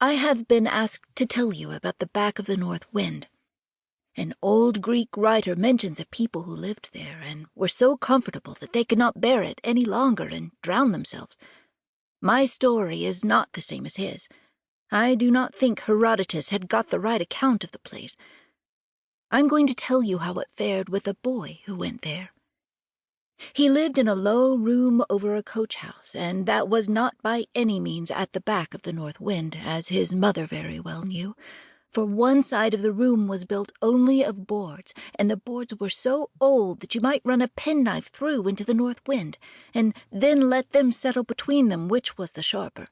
I have been asked to tell you about the back of the North Wind. An old Greek writer mentions a people who lived there and were so comfortable that they could not bear it any longer and drowned themselves. My story is not the same as his. I do not think Herodotus had got the right account of the place. I'm going to tell you how it fared with a boy who went there. He lived in a low room over a coach house, and that was not by any means at the back of the North Wind, as his mother very well knew, for one side of the room was built only of boards, and the boards were so old that you might run a penknife through into the North Wind, and then let them settle between them which was the sharper.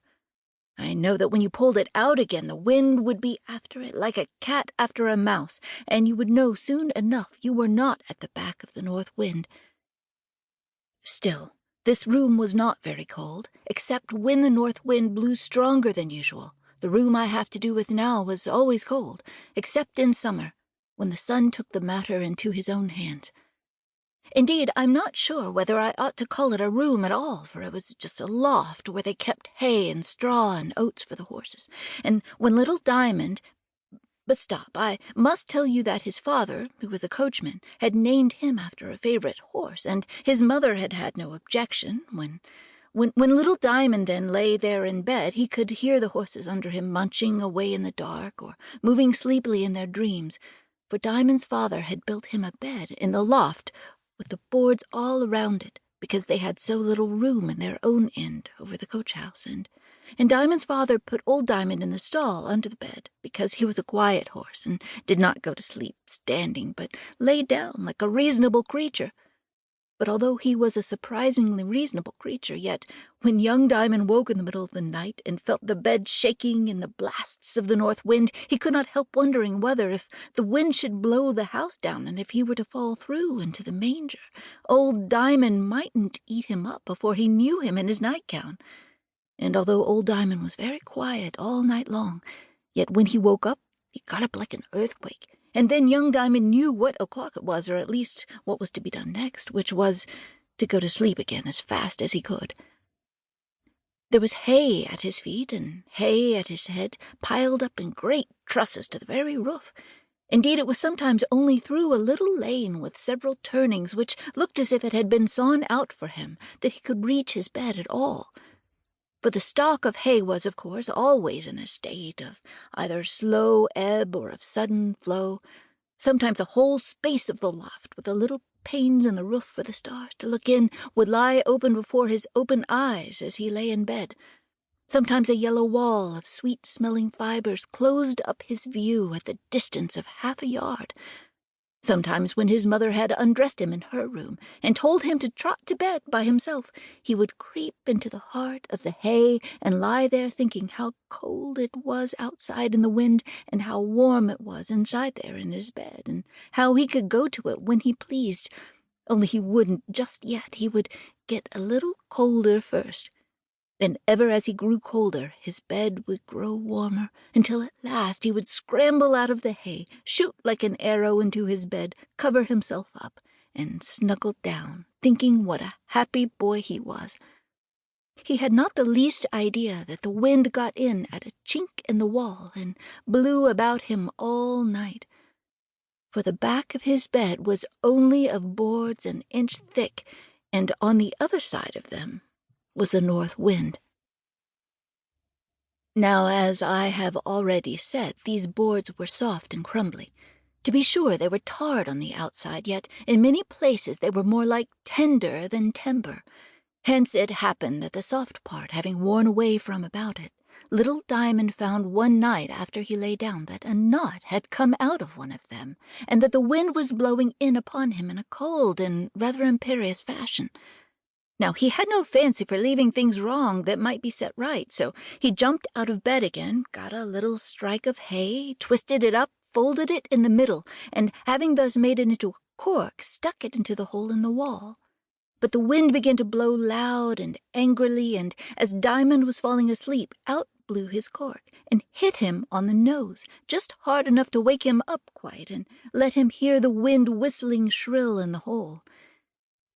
I know that when you pulled it out again, the wind would be after it like a cat after a mouse, and you would know soon enough you were not at the back of the North Wind. Still, this room was not very cold, except when the North Wind blew stronger than usual. The room I have to do with now was always cold, except in summer, when the sun took the matter into his own hands. Indeed, I'm not sure whether I ought to call it a room at all, for it was just a loft where they kept hay and straw and oats for the horses. And when little Diamond— But stop, I must tell you that his father, who was a coachman, had named him after a favorite horse, and his mother had had no objection. When little Diamond then lay there in bed, he could hear the horses under him munching away in the dark or moving sleepily in their dreams, for Diamond's father had built him a bed in the loft with the boards all around it, because they had so little room in their own end over the coach-house, and Diamond's father put old Diamond in the stall under the bed, because he was a quiet horse and did not go to sleep standing, but lay down like a reasonable creature. But although he was a surprisingly reasonable creature, yet when young Diamond woke in the middle of the night and felt the bed shaking in the blasts of the North Wind, he could not help wondering whether, if the wind should blow the house down and if he were to fall through into the manger, old Diamond mightn't eat him up before he knew him in his nightgown. And although old Diamond was very quiet all night long, yet when he woke up, he got up like an earthquake. And then young Diamond knew what o'clock it was, or at least what was to be done next, which was to go to sleep again as fast as he could. There was hay at his feet and hay at his head, piled up in great trusses to the very roof. Indeed, it was sometimes only through a little lane with several turnings, which looked as if it had been sawn out for him, that he could reach his bed at all. For the stock of hay was, of course, always in a state of either slow ebb or of sudden flow. Sometimes a whole space of the loft, with the little panes in the roof for the stars to look in, would lie open before his open eyes as he lay in bed. Sometimes a yellow wall of sweet-smelling fibers closed up his view at the distance of half a yard. Sometimes when his mother had undressed him in her room and told him to trot to bed by himself, he would creep into the heart of the hay and lie there thinking how cold it was outside in the wind and how warm it was inside there in his bed, and how he could go to it when he pleased, only he wouldn't just yet. He would get a little colder first. And ever as he grew colder, his bed would grow warmer, until at last he would scramble out of the hay, shoot like an arrow into his bed, cover himself up, and snuggle down, thinking what a happy boy he was. He had not the least idea that the wind got in at a chink in the wall and blew about him all night, for the back of his bed was only of boards an inch thick, and on the other side of them was the North Wind. Now, as I have already said, these boards were soft and crumbly. To be sure, they were tarred on the outside, yet in many places they were more like tinder than timber. Hence it happened that the soft part having worn away from about it, little Diamond found one night after he lay down that a knot had come out of one of them, and that the wind was blowing in upon him in a cold and rather imperious fashion. Now, he had no fancy for leaving things wrong that might be set right, so he jumped out of bed again, got a little strike of hay, twisted it up, folded it in the middle, and having thus made it into a cork, stuck it into the hole in the wall. But the wind began to blow loud and angrily, and as Diamond was falling asleep, out blew his cork, and hit him on the nose, just hard enough to wake him up quite, and let him hear the wind whistling shrill in the hole.